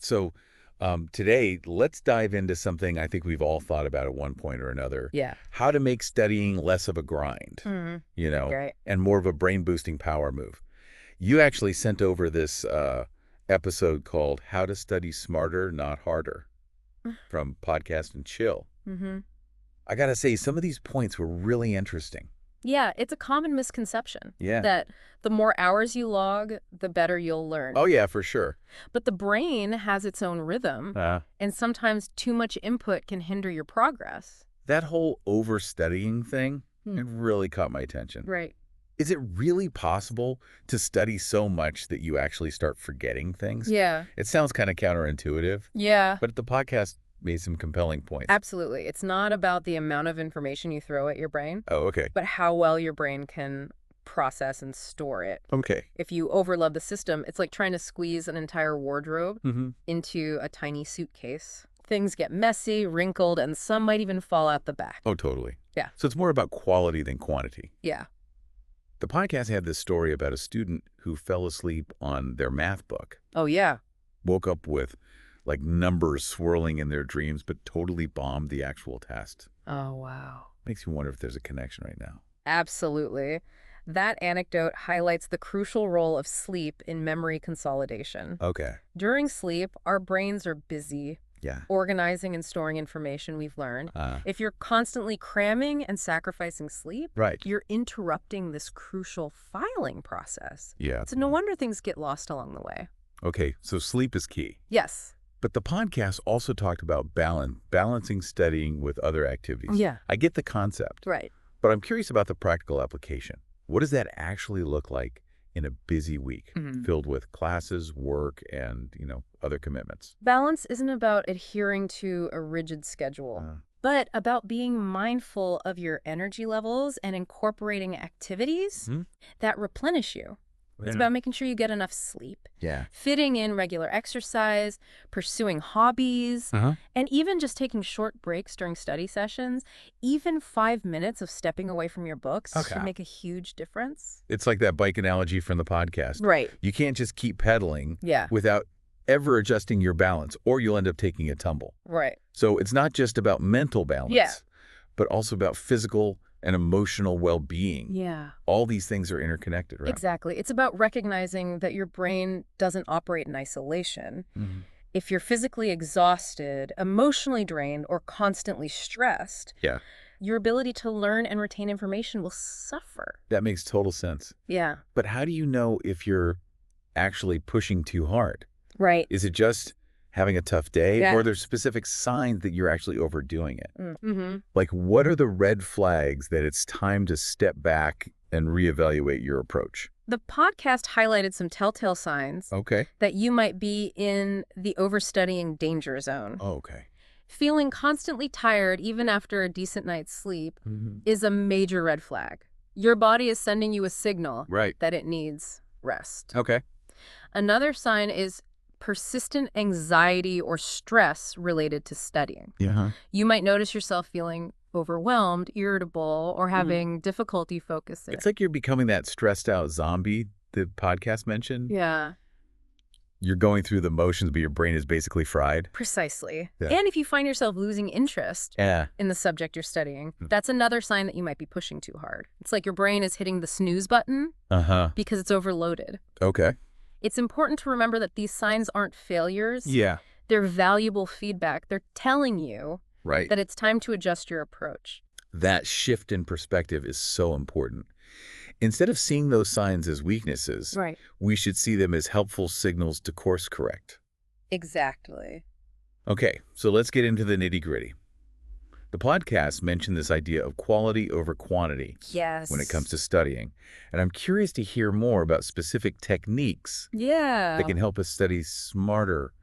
So today, let's dive into something I think we've all thought about at one point or another. Yeah. How to make studying less of a grind, Mm, great. and more of a brain-boosting power move. You actually sent over this episode called How to Study Smarter, Not Harder from Podcast and Chill. Mm-hmm. I got to say, some of these points were really interesting. Yeah, it's a common misconception Yeah. that the more hours you log, the better you'll learn. Oh, yeah, for sure. But the brain has its own rhythm, and sometimes too much input can hinder your progress. That whole overstudying thing, Hmm. it really caught my attention. Right. Is it really possible to study so much that you actually start forgetting things? Yeah. It sounds kind of counterintuitive, Yeah. but the podcast made some compelling points. Absolutely. It's not about the amount of information you throw at your brain, Oh, okay. but how well your brain can process and store it. Okay. If you overload the system, it's like trying to squeeze an entire wardrobe Mm-hmm. into a tiny suitcase. Things get messy, wrinkled, and some might even fall out the back. Oh, totally. Yeah. So it's more about quality than quantity. Yeah. The podcast had this story about a student who fell asleep on their math book, Oh, yeah. woke up with like numbers swirling in their dreams, but totally bombed the actual test. Oh, wow. Makes you wonder if there's a connection right now. Absolutely. That anecdote highlights the crucial role of sleep in memory consolidation. Okay. During sleep, our brains are busy Yeah. organizing and storing information we've learned. Uh, If you're constantly cramming and sacrificing sleep, right. you're interrupting this crucial filing process. Yeah. So no wonder things get lost along the way. Okay, so sleep is key. Yes. But the podcast also talked about balancing studying with other activities. Yeah. I get the concept, Right. but I'm curious about the practical application. What does that actually look like in a busy week filled with classes, work, and, other commitments? Balance isn't about adhering to a rigid schedule, but about being mindful of your energy levels and incorporating activities that replenish you. It's about making sure you get enough sleep, Yeah. fitting in regular exercise, pursuing hobbies, and even just taking short breaks during study sessions. Even 5 minutes of stepping away from your books Okay. can make a huge difference. It's like that bike analogy from the podcast. Right. You can't just keep pedaling Yeah. without ever adjusting your balance, or you'll end up taking a tumble. Right. So it's not just about mental balance, Yeah. but also about physical and emotional well-being. Yeah. All these things are interconnected, right? Exactly. It's about recognizing that your brain doesn't operate in isolation. Mm-hmm. If you're physically exhausted, emotionally drained, or constantly stressed, Yeah, your ability to learn and retain information will suffer. that makes total sense. Yeah. But how do you know if you're actually pushing too hard? Right. Is it just having a tough day, Yeah. or are there specific signs that you're actually overdoing it? Mm-hmm. Like, what are the red flags that it's time to step back and reevaluate your approach? The podcast highlighted some telltale signs Okay. that you might be in the overstudying danger zone. Oh, okay. Feeling constantly tired even after a decent night's sleep is a major red flag. Your body is sending you a signal Right. that it needs rest. Okay. Another sign is persistent anxiety or stress related to studying. Yeah. You might notice yourself feeling overwhelmed, irritable, or having difficulty focusing. It's like you're becoming that stressed out zombie the podcast mentioned. Yeah, You're going through the motions, but your brain is basically fried. precisely. Yeah. And if you find yourself losing interest Yeah. in the subject you're studying, that's another sign that you might be pushing too hard. It's like your brain is hitting the snooze button Uh-huh. because it's overloaded. Okay. It's important to remember that these signs aren't failures. Yeah. They're valuable feedback. They're telling you Right. that it's time to adjust your approach. That shift in perspective is so important. Instead of seeing those signs as weaknesses, Right. we should see them as helpful signals to course correct. Exactly. Okay, so let's get into the nitty-gritty. The podcast mentioned this idea of quality over quantity Yes. when it comes to studying, and I'm curious to hear more about specific techniques Yeah. that can help us study smarter,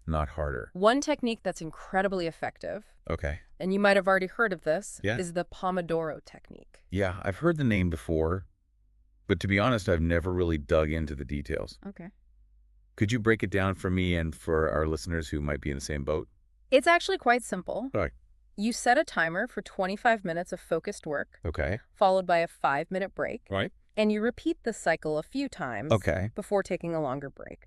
not harder. One technique that's incredibly effective, Okay. and you might have already heard of this, Yeah. is the Pomodoro technique. Yeah, I've heard the name before, but to be honest, I've never really dug into the details. Okay. Could you break it down for me and for our listeners who might be in the same boat? It's actually quite simple. All right. You set a timer for 25 minutes of focused work, Okay. followed by a 5-minute break. Right. And you repeat this cycle a few times before taking a longer break.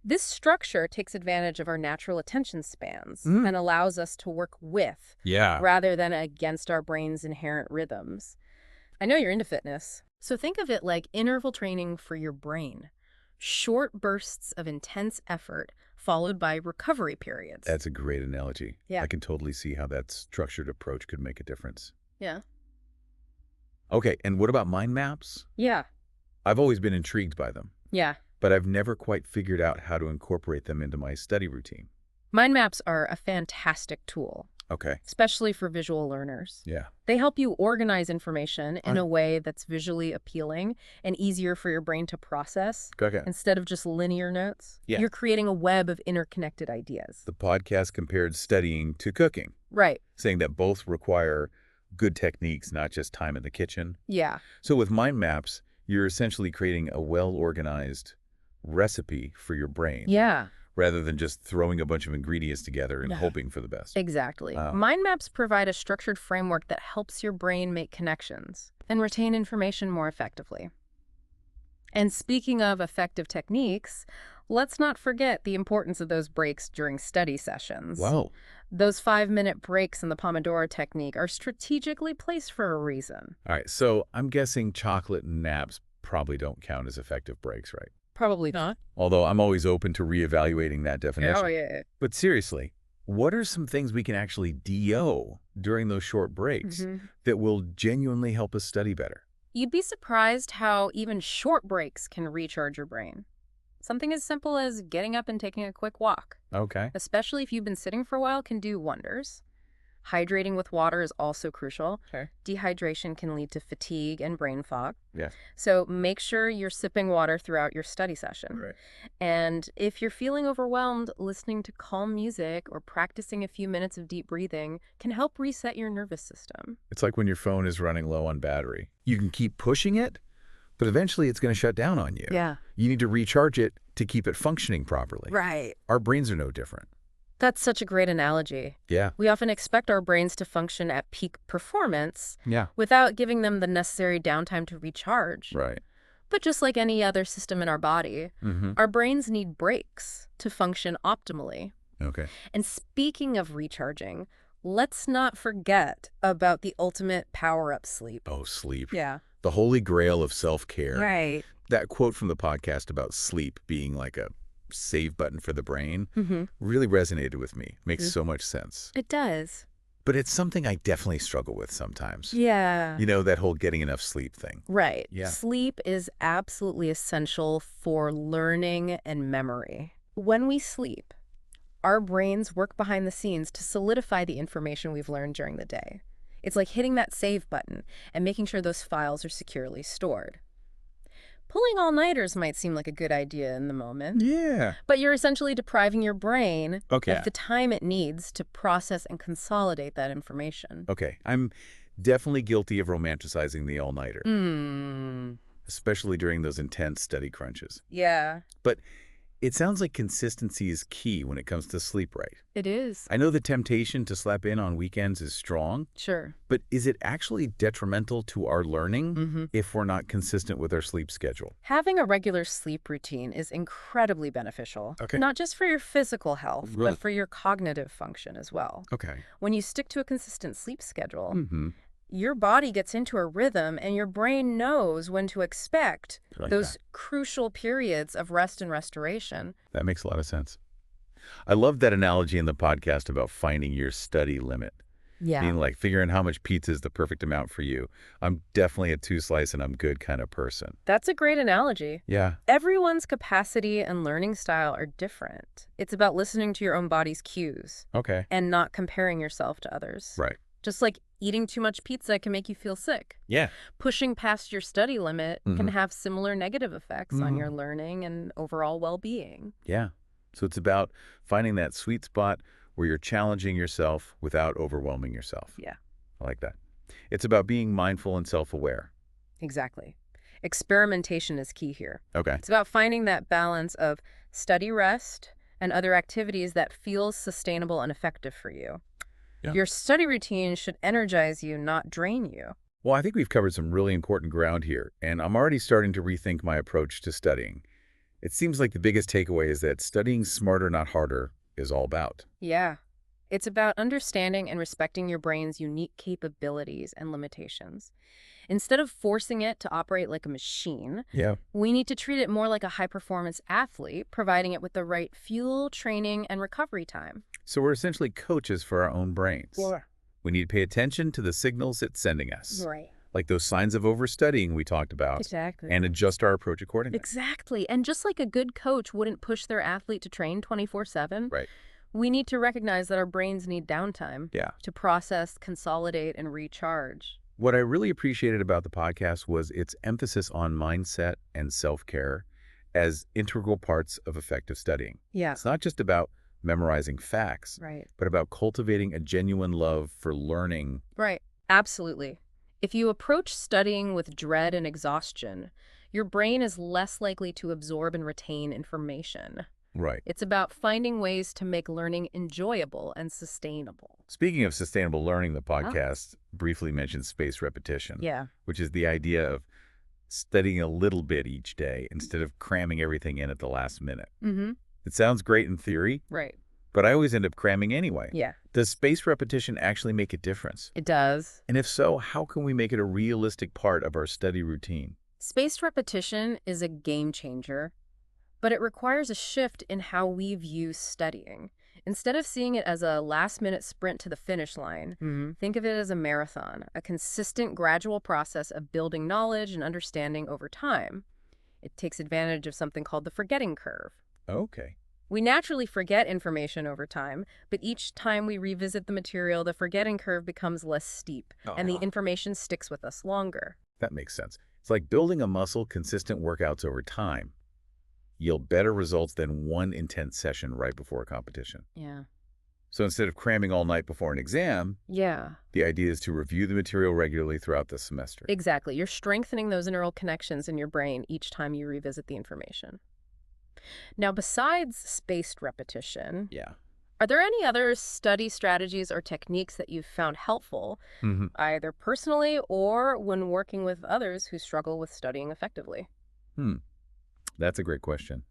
This structure takes advantage of our natural attention spans and allows us to work with rather than against our brain's inherent rhythms. I know you're into fitness, so think of it like interval training for your brain. Short bursts of intense effort followed by recovery periods. That's a great analogy. Yeah. I can totally see how that structured approach could make a difference. Yeah. Okay, and what about mind maps? Yeah. I've always been intrigued by them. Yeah. But I've never quite figured out how to incorporate them into my study routine. Mind maps are a fantastic tool. Okay. Especially for visual learners. Yeah. They help you organize information in a way that's visually appealing and easier for your brain to process instead of just linear notes. Yeah. You're creating a web of interconnected ideas. The podcast compared studying to cooking. Right. Saying that both require good techniques, not just time in the kitchen. Yeah. So with mind maps, you're essentially creating a well-organized recipe for your brain. Yeah. Rather than just throwing a bunch of ingredients together and hoping for the best. Exactly. Mind maps provide a structured framework that helps your brain make connections and retain information more effectively. And speaking of effective techniques, let's not forget the importance of those breaks during study sessions. Wow. Those 5-minute breaks in the Pomodoro technique are strategically placed for a reason. All right, so I'm guessing chocolate and naps probably don't count as effective breaks, right? Probably not. Although I'm always open to reevaluating that definition. Oh, yeah. But seriously, what are some things we can actually DO during those short breaks that will genuinely help us study better? You'd be surprised how even short breaks can recharge your brain. Something as simple as getting up and taking a quick walk, Okay. especially if you've been sitting for a while, can do wonders. Hydrating with water is also crucial. Okay. Dehydration can lead to fatigue and brain fog. Yeah. So make sure you're sipping water throughout your study session. Right. And if you're feeling overwhelmed, listening to calm music or practicing a few minutes of deep breathing can help reset your nervous system. It's like when your phone is running low on battery. You can keep pushing it, but eventually it's going to shut down on you. Yeah. You need to recharge it to keep it functioning properly. Right. Our brains are no different. That's such a great analogy. Yeah. We often expect our brains to function at peak performance without giving them the necessary downtime to recharge. Right. But just like any other system in our body, our brains need breaks to function optimally. Okay. And speaking of recharging, let's not forget about the ultimate power-up sleep. Oh, sleep. Yeah. The holy grail of self-care. Right. That quote from the podcast about sleep being like a save button for the brain really resonated with me. Makes so much sense. It does. But it's something I definitely struggle with sometimes. Yeah. You know, that whole getting enough sleep thing. Right. Yeah. Sleep is absolutely essential for learning and memory. When we sleep, our brains work behind the scenes to solidify the information we've learned during the day. It's like hitting that save button and making sure those files are securely stored. Pulling all-nighters might seem like a good idea in the moment. Yeah. But you're essentially depriving your brain of the time it needs to process and consolidate that information. Okay. I'm definitely guilty of romanticizing the all-nighter. Especially during those intense study crunches. Yeah. But it sounds like consistency is key when it comes to sleep right. It is. I know the temptation to slap in on weekends is strong. Sure. But is it actually detrimental to our learning if we're not consistent with our sleep schedule? Having a regular sleep routine is incredibly beneficial. Okay. Not just for your physical health, but for your cognitive function as well. Okay. When you stick to a consistent sleep schedule, your body gets into a rhythm and your brain knows when to expect those crucial periods of rest and restoration. That makes a lot of sense. I love that analogy in the podcast about finding your study limit. Yeah. Being like figuring how much pizza is the perfect amount for you. I'm definitely a 2-slice and I'm good kind of person. That's a great analogy. Yeah. Everyone's capacity and learning style are different. It's about listening to your own body's cues. Okay. And not comparing yourself to others. Right. Just like eating too much pizza can make you feel sick. Yeah. Pushing past your study limit can have similar negative effects on your learning and overall well-being. Yeah. So it's about finding that sweet spot where you're challenging yourself without overwhelming yourself. Yeah. I like that. It's about being mindful and self-aware. Exactly. Experimentation is key here. Okay. It's about finding that balance of study rest and other activities that feels sustainable and effective for you. Yeah. Your study routine should energize you, not drain you. Well, I think we've covered some really important ground here, and I'm already starting to rethink my approach to studying. It seems like the biggest takeaway is that studying smarter, not harder, is all about. Yeah. It's about understanding and respecting your brain's unique capabilities and limitations. Instead of forcing it to operate like a machine, Yeah. we need to treat it more like a high-performance athlete, providing it with the right fuel, training, and recovery time. So we're essentially coaches for our own brains. Yeah. We need to pay attention to the signals it's sending us, Right. like those signs of overstudying we talked about, Exactly. and adjust our approach accordingly. Exactly. And just like a good coach wouldn't push their athlete to train 24/7, Right. we need to recognize that our brains need downtime Yeah. to process, consolidate, and recharge. What I really appreciated about the podcast was its emphasis on mindset and self-care as integral parts of effective studying. Yeah. It's not just about memorizing facts, Right. but about cultivating a genuine love for learning. Right. Absolutely. If you approach studying with dread and exhaustion, your brain is less likely to absorb and retain information. Right. It's about finding ways to make learning enjoyable and sustainable. Speaking of sustainable learning, the podcast briefly mentioned spaced repetition, Yeah. which is the idea of studying a little bit each day instead of cramming everything in at the last minute. Mm-hmm. It sounds great in theory, Right. but I always end up cramming anyway. Yeah. Does spaced repetition actually make a difference? It does. And if so, how can we make it a realistic part of our study routine? Spaced repetition is a game changer, but it requires a shift in how we view studying. Instead of seeing it as a last-minute sprint to the finish line, think of it as a marathon, a consistent, gradual process of building knowledge and understanding over time. It takes advantage of something called the forgetting curve. Okay. We naturally forget information over time, but each time we revisit the material, the forgetting curve becomes less steep, and the information sticks with us longer. That makes sense. It's like building a muscle, consistent workouts over time yield better results than one intense session right before a competition. Yeah. So instead of cramming all night before an exam, Yeah. the idea is to review the material regularly throughout the semester. Exactly. You're strengthening those neural connections in your brain each time you revisit the information. Now, besides spaced repetition, Yeah. are there any other study strategies or techniques that you've found helpful, either personally or when working with others who struggle with studying effectively? That's a great question.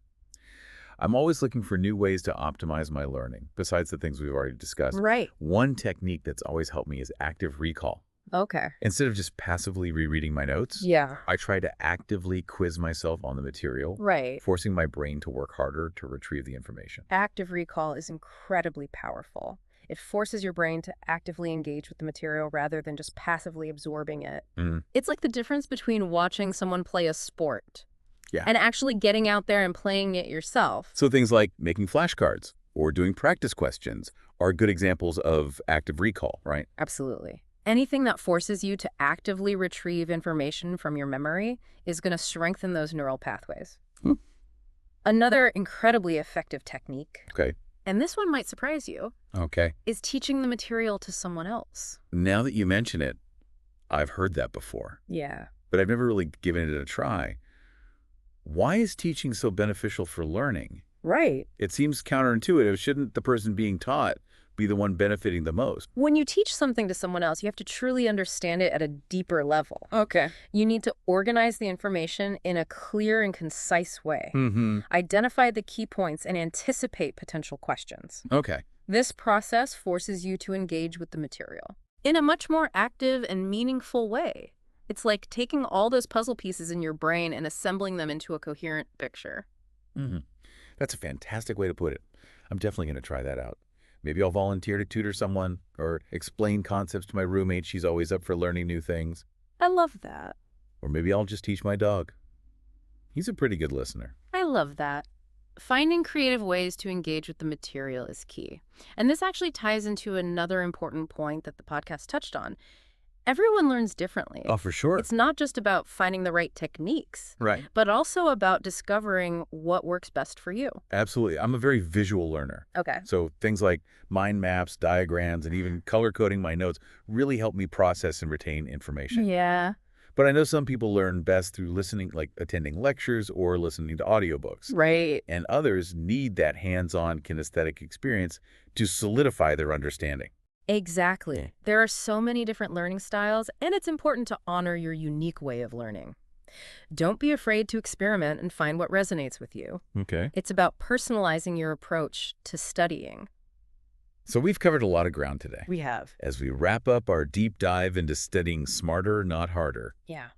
I'm always looking for new ways to optimize my learning, besides the things we've already discussed. Right. One technique that's always helped me is active recall. Okay. Instead of just passively rereading my notes, Yeah. I try to actively quiz myself on the material, Right. forcing my brain to work harder to retrieve the information. Active recall is incredibly powerful. It forces your brain to actively engage with the material rather than just passively absorbing it. It's like the difference between watching someone play a sport and actually getting out there and playing it yourself. So things like making flashcards or doing practice questions are good examples of active recall, right? Absolutely. Anything that forces you to actively retrieve information from your memory is going to strengthen those neural pathways. Another incredibly effective technique, Okay. and this one might surprise you, Okay. is teaching the material to someone else. Now that you mention it, I've heard that before, Yeah. but I've never really given it a try. Why is teaching so beneficial for learning? Right. It seems counterintuitive. Shouldn't the person being taught be the one benefiting the most? When you teach something to someone else, you have to truly understand it at a deeper level. Okay. You need to organize the information in a clear and concise way. Identify the key points and anticipate potential questions. Okay. This process forces you to engage with the material in a much more active and meaningful way. It's like taking all those puzzle pieces in your brain and assembling them into a coherent picture. That's a fantastic way to put it. I'm definitely going to try that out. Maybe I'll volunteer to tutor someone or explain concepts to my roommate. She's always up for learning new things. I love that. Or maybe I'll just teach my dog. He's a pretty good listener. I love that. Finding creative ways to engage with the material is key. And this actually ties into another important point that the podcast touched on. Everyone learns differently. Oh, for sure. It's not just about finding the right techniques, Right. but also about discovering what works best for you. Absolutely. I'm a very visual learner. Okay. So things like mind maps, diagrams, and even color coding my notes really help me process and retain information. Yeah. But I know some people learn best through listening, like attending lectures or listening to audiobooks. Right. And others need that hands-on kinesthetic experience to solidify their understanding. Exactly. There are so many different learning styles, and it's important to honor your unique way of learning. Don't be afraid to experiment and find what resonates with you. Okay. It's about personalizing your approach to studying. So we've covered a lot of ground today. We have. As we wrap up our deep dive into studying smarter, not harder, Yeah.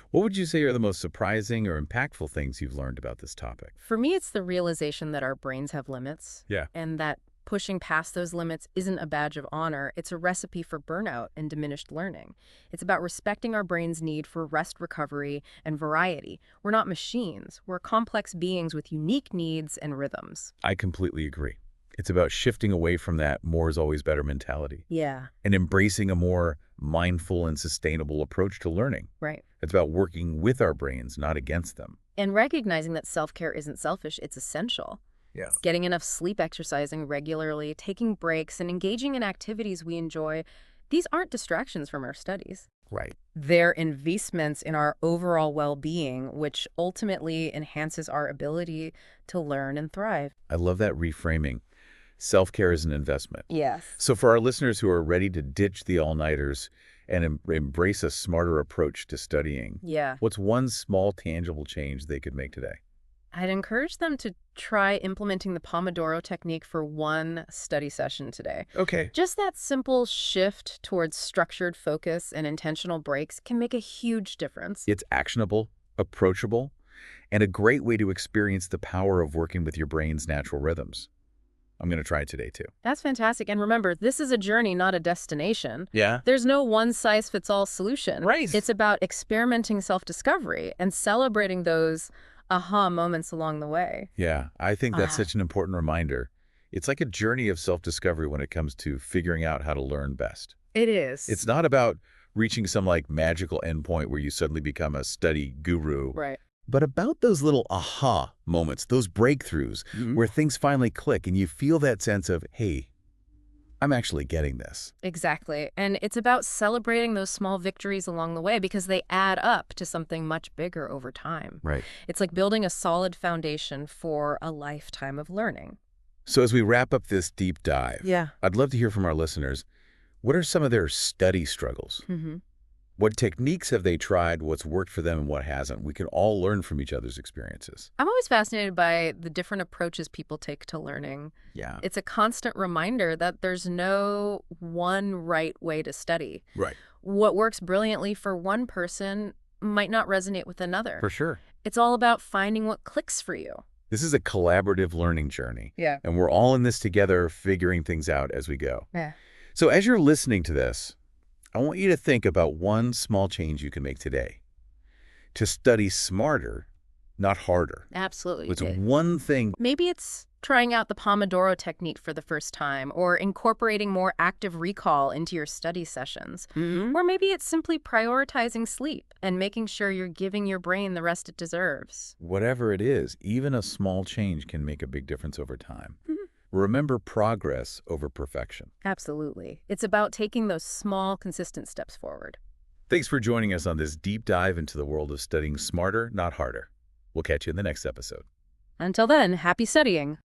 what would you say are the most surprising or impactful things you've learned about this topic? For me, it's the realization that our brains have limits. Yeah. And that pushing past those limits isn't a badge of honor. It's a recipe for burnout and diminished learning. It's about respecting our brain's need for rest, recovery, and variety. We're not machines. We're complex beings with unique needs and rhythms. I completely agree. It's about shifting away from that more is always better mentality Yeah. and embracing a more mindful and sustainable approach to learning. Right. It's about working with our brains, not against them. And recognizing that self-care isn't selfish, it's essential. Yeah. Getting enough sleep, exercising regularly, taking breaks, and engaging in activities we enjoy, these aren't distractions from our studies. Right. They're investments in our overall well-being, which ultimately enhances our ability to learn and thrive. I love that reframing. Self-care is an investment. Yes. So for our listeners who are ready to ditch the all-nighters and embrace a smarter approach to studying, Yeah. what's one small, tangible change they could make today? I'd encourage them to try implementing the Pomodoro technique for one study session today. Okay. Just that simple shift towards structured focus and intentional breaks can make a huge difference. It's actionable, approachable, and a great way to experience the power of working with your brain's natural rhythms. I'm going to try it today, too. That's fantastic. And remember, this is a journey, not a destination. Yeah. There's no one-size-fits-all solution. Right. It's about experimenting self-discovery and celebrating those aha moments along the way. Yeah, I think that's such an important reminder. It's like a journey of self-discovery when it comes to figuring out how to learn best. It is. It's not about reaching some like magical endpoint where you suddenly become a study guru, right. but about those little aha moments, those breakthroughs where things finally click and you feel that sense of, hey, I'm actually getting this. Exactly. And it's about celebrating those small victories along the way because they add up to something much bigger over time. Right. It's like building a solid foundation for a lifetime of learning. So as we wrap up this deep dive, Yeah. I'd love to hear from our listeners. What are some of their study struggles? What techniques have they tried? What's worked for them and what hasn't? We can all learn from each other's experiences. I'm always fascinated by the different approaches people take to learning. Yeah. It's a constant reminder that there's no one right way to study. Right. What works brilliantly for one person might not resonate with another. For sure. It's all about finding what clicks for you. This is a collaborative learning journey. Yeah. And we're all in this together, figuring things out as we go. Yeah. So as you're listening to this, I want you to think about one small change you can make today to study smarter, not harder. Absolutely. It's one thing. Maybe it's trying out the Pomodoro technique for the first time or incorporating more active recall into your study sessions. Or maybe it's simply prioritizing sleep and making sure you're giving your brain the rest it deserves. Whatever it is, even a small change can make a big difference over time. Remember progress over perfection. Absolutely. It's about taking those small, consistent steps forward. Thanks for joining us on this deep dive into the world of studying smarter, not harder. We'll catch you in the next episode. Until then, happy studying.